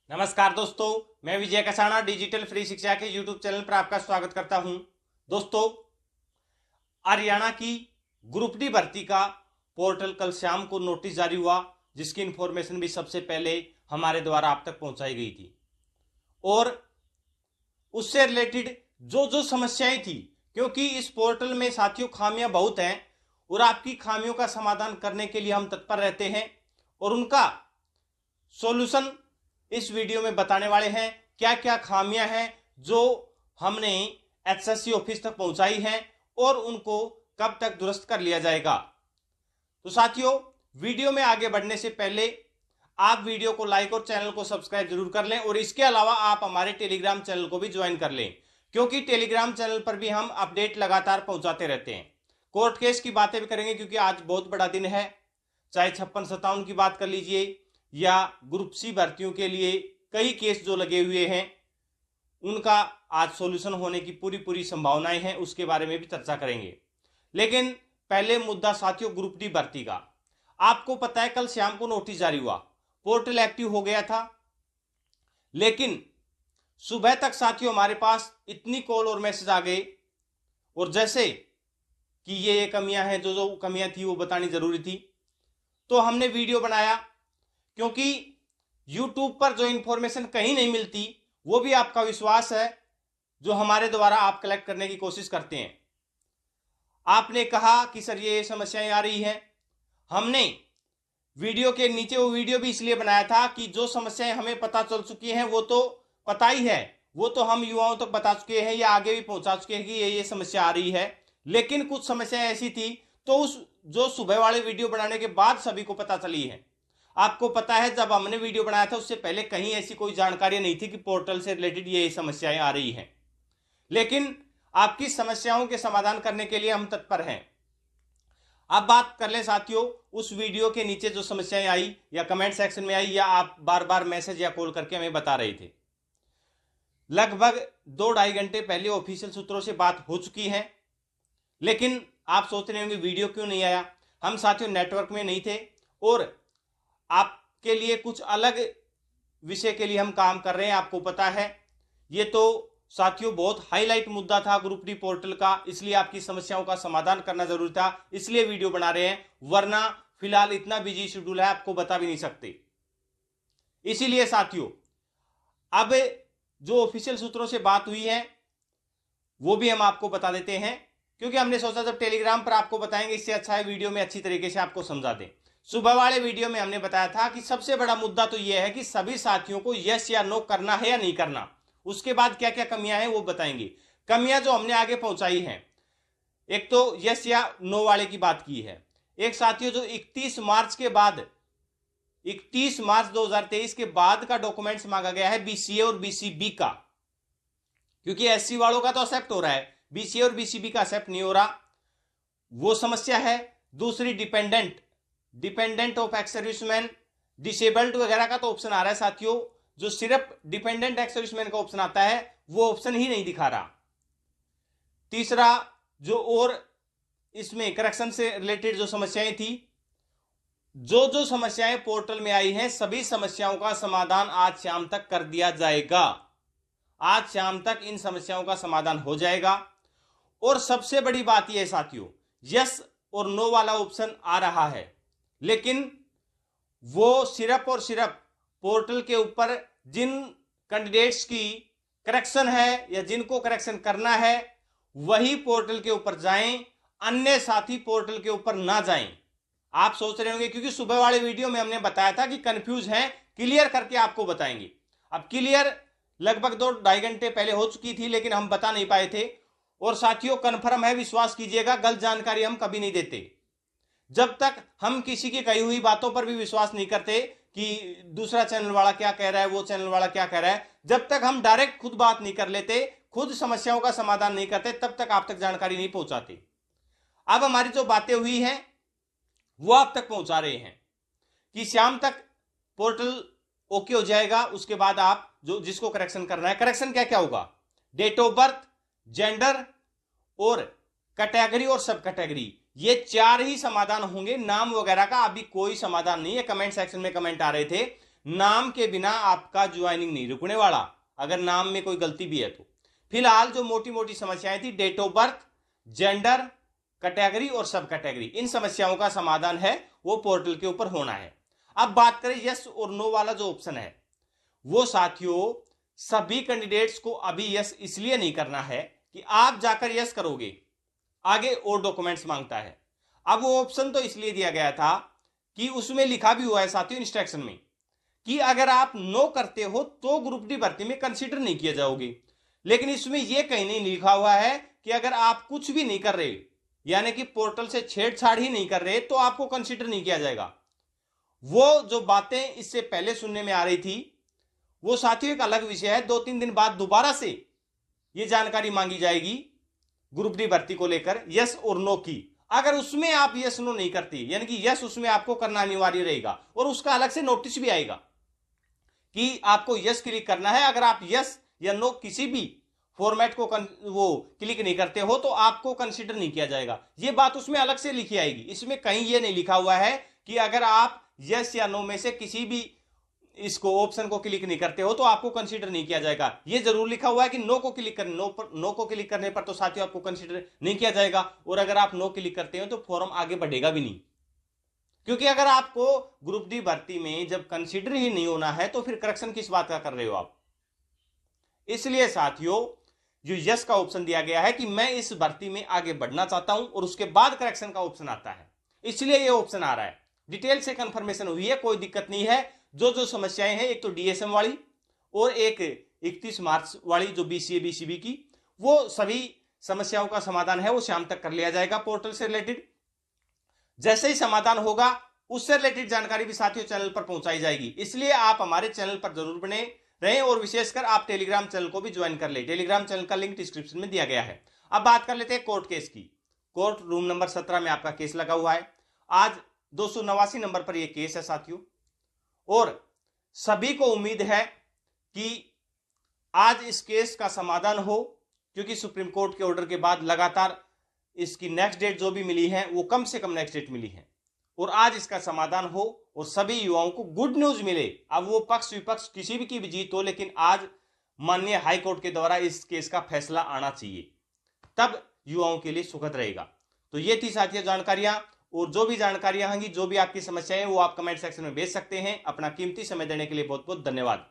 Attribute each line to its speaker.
Speaker 1: नमस्कार दोस्तों, मैं विजय कसाना डिजिटल फ्री शिक्षा के यूट्यूब चैनल पर आपका स्वागत करता हूं। दोस्तों, हरियाणा की ग्रुप डी भर्ती का पोर्टल कल शाम को नोटिस जारी हुआ, जिसकी इंफॉर्मेशन भी सबसे पहले हमारे द्वारा आप तक पहुंचाई गई थी और उससे रिलेटेड जो समस्याएं थी, क्योंकि इस पोर्टल में साथियों खामियां बहुत हैं और आपकी खामियों का समाधान करने के लिए हम तत्पर रहते हैं और उनका सॉल्यूशन इस वीडियो में बताने वाले हैं। क्या क्या खामियां हैं जो हमने एसएससी ऑफिस तक पहुंचाई हैं और उनको कब तक दुरुस्त कर लिया जाएगा। तो साथियों, वीडियो में आगे बढ़ने से पहले आप वीडियो को लाइक और चैनल को सब्सक्राइब जरूर कर लें और इसके अलावा आप हमारे टेलीग्राम चैनल को भी ज्वाइन कर लें, क्योंकि टेलीग्राम चैनल पर भी हम अपडेट लगातार पहुंचाते रहते हैं। कोर्ट केस की बातें भी करेंगे, क्योंकि आज बहुत बड़ा दिन है। चाहे 56-57 की बात कर लीजिए या ग्रुप सी भर्तियों के लिए कई केस जो लगे हुए हैं, उनका आज सॉल्यूशन होने की पूरी संभावनाएं हैं, उसके बारे में भी चर्चा करेंगे। लेकिन पहले मुद्दा साथियों ग्रुप डी भर्ती का। आपको पता है कल शाम को नोटिस जारी हुआ, पोर्टल एक्टिव हो गया था, लेकिन सुबह तक साथियों हमारे पास इतनी कॉल और मैसेज आ गए और जैसे कि ये कमियां हैं, जो कमियां थी वो बतानी जरूरी थी, तो हमने वीडियो बनाया, क्योंकि YouTube पर जो इंफॉर्मेशन कहीं नहीं मिलती वो भी आपका विश्वास है जो हमारे द्वारा आप कलेक्ट करने की कोशिश करते हैं। आपने कहा कि सर ये समस्याएं आ रही हैं, हमने वीडियो के नीचे वो वीडियो भी इसलिए बनाया था कि जो समस्याएं हमें पता चल चुकी हैं वो तो पता ही है, वो तो हम युवाओं तक बता चुके हैं या आगे भी पहुंचा चुके हैं कि ये समस्या आ रही है। लेकिन कुछ समस्याएं ऐसी थी तो उस जो सुबह वाले वीडियो बनाने के बाद सभी को पता चली है। आपको पता है जब हमने वीडियो बनाया था उससे पहले कहीं ऐसी कोई जानकारी नहीं थी कि पोर्टल से रिलेटेड ये समस्याएं आ रही हैं, लेकिन आपकी समस्याओं के समाधान करने के लिए हम तत्पर हैं। अब बात कर लें साथियों उस वीडियो के नीचे जो समस्याएं आई या कमेंट सेक्शन में आई या आप बार बार मैसेज या कॉल करके हमें बता रहे थे। लगभग 2-2.5 घंटे पहले ऑफिशियल सूत्रों से बात हो चुकी है, लेकिन आप सोच रहे होंगे वीडियो क्यों नहीं आया। हम साथियों नेटवर्क में नहीं थे और आपके लिए कुछ अलग विषय के लिए हम काम कर रहे हैं। आपको पता है ये तो साथियों बहुत हाईलाइट मुद्दा था ग्रुप डी पोर्टल का, इसलिए आपकी समस्याओं का समाधान करना जरूरी था, इसलिए वीडियो बना रहे हैं, वरना फिलहाल इतना बिजी शेड्यूल है आपको बता भी नहीं सकते। इसीलिए साथियों अब जो ऑफिशियल सूत्रों से बात हुई है वो भी हम आपको बता देते हैं, क्योंकि हमने सोचा जब टेलीग्राम पर आपको बताएंगे इससे अच्छा है वीडियो में अच्छी तरीके से आपको समझा दें। सुबह वाले वीडियो में हमने बताया था कि सबसे बड़ा मुद्दा तो यह है कि सभी साथियों को यस या नो करना है या नहीं करना। उसके बाद क्या क्या कमियां हैं वो बताएंगे। कमियां जो हमने आगे पहुंचाई हैं, एक तो यस या नो वाले की बात की है। एक साथियों जो 31 मार्च के बाद 31 मार्च 2023 के बाद का डॉक्यूमेंट्स मांगा गया है बीसीए और बीसीबी का, क्योंकि एससी वालों का तो एक्सेप्ट हो रहा है, बीसीए और बीसीबी का एक्सेप्ट नहीं हो रहा, वो समस्या है। दूसरी dependent of ex serviceman, disabled वगैरह का तो ऑप्शन आ रहा है साथियों, जो सिर्फ डिपेंडेंट एक्स सर्विसमैन का ऑप्शन आता है वो ऑप्शन ही नहीं दिखा रहा। तीसरा जो और इसमें करेक्शन से रिलेटेड जो समस्याएं थी, जो समस्याएं पोर्टल में आई हैं सभी समस्याओं का समाधान आज शाम तक कर दिया जाएगा। आज शाम तक इन समस्याओं का समाधान हो जाएगा। और सबसे बड़ी बात यह है साथियों, यस और नो वाला ऑप्शन आ रहा है, लेकिन वो सिर्फ और सिर्फ पोर्टल के ऊपर जिन कैंडिडेट्स की करेक्शन है या जिनको करेक्शन करना है वही पोर्टल के ऊपर जाएं, अन्य साथी पोर्टल के ऊपर ना जाएं। आप सोच रहे होंगे, क्योंकि सुबह वाले वीडियो में हमने बताया था कि कंफ्यूज हैं, क्लियर करके आपको बताएंगे। अब क्लियर लगभग 2-2.5 घंटे पहले हो चुकी थी, लेकिन हम बता नहीं पाए थे। और साथियों कंफर्म है, विश्वास कीजिएगा, गलत जानकारी हम कभी नहीं देते। जब तक हम किसी की कही हुई बातों पर भी विश्वास नहीं करते कि दूसरा चैनल वाला क्या कह रहा है, वो चैनल वाला क्या कह रहा है, जब तक हम डायरेक्ट खुद बात नहीं कर लेते, खुद समस्याओं का समाधान नहीं करते, तब तक आप तक जानकारी नहीं पहुंचाते। अब हमारी जो बातें हुई हैं वो आप तक पहुंचा रहे हैं कि शाम तक पोर्टल ओके हो जाएगा। उसके बाद आप जो जिसको करेक्शन करना है, करेक्शन क्या क्या होगा, डेट ऑफ बर्थ, जेंडर और कैटेगरी और सब कैटेगरी, ये 4 ही समाधान होंगे। नाम वगैरह का अभी कोई समाधान नहीं है। कमेंट सेक्शन में कमेंट आ रहे थे नाम के बिना आपका ज्वाइनिंग नहीं रुकने वाला, अगर नाम में कोई गलती भी है तो। फिलहाल जो मोटी मोटी समस्याएं थी, date of birth, gender, category और सब कैटेगरी, इन समस्याओं का समाधान है वो पोर्टल के ऊपर होना है। अब बात करें यस और नो वाला जो ऑप्शन है, वो साथियों सभी कैंडिडेट्स को अभी यस इसलिए नहीं करना है कि आप जाकर यस करोगे, आगे और डॉक्यूमेंट्स मांगता है। अब वो ऑप्शन तो इसलिए दिया गया था कि उसमें लिखा भी हुआ है साथियों इंस्ट्रक्शन में कि अगर आप नो करते हो तो ग्रुप डी भर्ती में कंसीडर नहीं किया जाओगे। लेकिन इसमें यह कहीं नहीं लिखा हुआ है कि अगर आप कुछ भी नहीं कर रहे, यानी कि पोर्टल से छेड़छाड़ ही नहीं कर रहे, तो आपको कंसीडर नहीं किया जाएगा। वो जो बातें इससे पहले सुनने में आ रही थी वो साथियों एक अलग विषय है। 2-3 दिन बाद दोबारा से ये जानकारी मांगी जाएगी ग्रुप डी भर्ती को लेकर, यस और नो की। अगर उसमें आप यस नो नहीं करती, यानी कि यस उसमें आपको करना अनिवार्य रहेगा और उसका अलग से नोटिस भी आएगा कि आपको यस क्लिक करना है। अगर आप यस या नो किसी भी फॉर्मेट को वो क्लिक नहीं करते हो तो आपको कंसीडर नहीं किया जाएगा। ये बात उसमें अलग से लिखी आएगी। इसमें कहीं ये नहीं लिखा हुआ है कि अगर आप यस या नो में से किसी भी इसको ऑप्शन को क्लिक नहीं करते हो तो आपको कंसीडर नहीं किया जाएगा। ये जरूर लिखा हुआ है कि नो को क्लिक करने, नो को क्लिक करने पर तो साथियों आपको कंसीडर नहीं किया जाएगा, और अगर आप नो क्लिक करते हो तो फॉर्म आगे बढ़ेगा भी नहीं। क्योंकि अगर आपको ग्रुप डी भर्ती में जब कंसीडर ही नहीं होना है तो फिर करेक्शन किस बात का कर रहे हो आप। इसलिए साथियों जो यस का ऑप्शन दिया गया है कि मैं इस भर्ती में आगे बढ़ना चाहता हूं, और उसके बाद करेक्शन का ऑप्शन आता है, इसलिए यह ऑप्शन आ रहा है। डिटेल से कंफर्मेशन हुई है, कोई दिक्कत नहीं है। जो समस्याएं हैं, एक तो डीएसएम वाली और एक 31 मार्च वाली जो बीसीए बीसीबी की, वो सभी समस्याओं का समाधान है वो शाम तक कर लिया जाएगा पोर्टल से रिलेटेड। जैसे ही समाधान होगा उससे रिलेटेड जानकारी भी साथियों चैनल पर पहुंचाई जाएगी। इसलिए आप हमारे चैनल पर जरूर बने रहें और विशेषकर आप टेलीग्राम चैनल को भी ज्वाइन कर ले। टेलीग्राम चैनल का लिंक डिस्क्रिप्शन में दिया गया है। अब बात कर लेते हैं कोर्ट केस की। कोर्ट रूम नंबर 17 में आपका केस लगा हुआ है। आज 289 नंबर पर यह केस है साथियों, और सभी को उम्मीद है कि आज इस केस का समाधान हो, क्योंकि सुप्रीम कोर्ट के ऑर्डर के बाद लगातार इसकी नेक्स्ट डेट जो भी मिली है वो कम से कम नेक्स्ट डेट मिली है, और आज इसका समाधान हो और सभी युवाओं को गुड न्यूज मिले। अब वो पक्ष विपक्ष किसी भी की भी जीत हो, लेकिन आज माननीय हाई कोर्ट के द्वारा इस केस का फैसला आना चाहिए, तब युवाओं के लिए सुखद रहेगा। तो ये थी साथियों जानकारियां, और जो भी जानकारियां होंगी, जो भी आपकी समस्याएं, वो आप कमेंट सेक्शन में भेज सकते हैं। अपना कीमती समय देने के लिए बहुत बहुत धन्यवाद।